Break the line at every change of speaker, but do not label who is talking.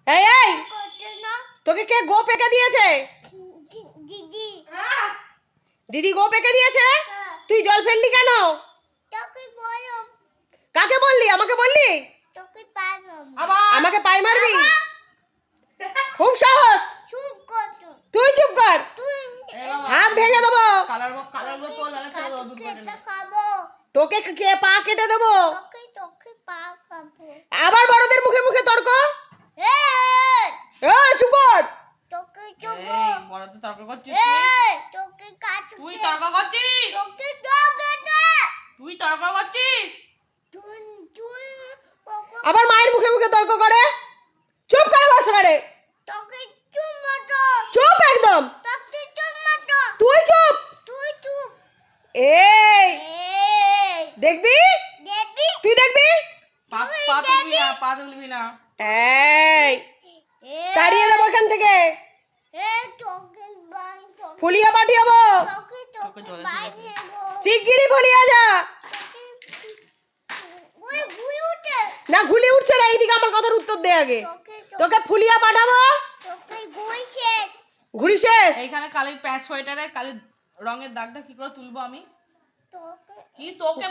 এই এই
করতে না
তোকে কে গো পেকে দিয়েছে?
দিদি
দিদি গো পেকে দিয়েছে?
হ্যাঁ।
তুই জল ফেললি কেন?
তোকে বলো
কাকে বললি? আমাকে বললি?
তোকে পারবো
আমাকে পাই মারবি? খুব সাহস।
চুপ কর তুই।
তুই চুপ কর,
তুই
হাত ভেঙে দেবো।
খেতে খাবো
তোকে কে পা কেটে দেবো।
তোকে পা খাবো
আবার বড়দের মুখে মুখে তর্ক।
এই
এই চুপ কর।
তোকে চুপ
বড়দের তর্ক করছিস
এই তোকে কাটু
তুই তর্ক করছিস
তোকে তোকে
তুই তর্ক করছিস
তুই তুই তোকে
আবার মায়ের মুখে মুখে তর্ক করে। চুপ করে বস করে।
তোকে চুপ মতো
চুপ একদম।
তোকে চুপ মতো
তুই চুপ।
তুই চুপ
এই
এই
দেখবি,
দেবি
তুই দেখবি।
পা তুলবি না
এই তাড়িয়ে দেবো এখান থেকে।
এই তোকে বাই তোকে
ফুলিয়া পাঠিয়াবো।
তোকে
জলে
বাই
চলে
দেবো
শিগগিরই ফুলিয়া যা।
ওই গুই উঠে
না ঘুলি উঠছে না, এইদিকে আমার কথার উত্তর দে আগে।
তোকে
তোকে ফুলিয়া পাঠাবো।
তোকে গুই শেষ
ঘুরি শেষ।
এইখানে কালির প্যাচ সোয়েটারে কালির রঙের দাগটা কি করে তুলবো আমি?
তোকে
কি তোকে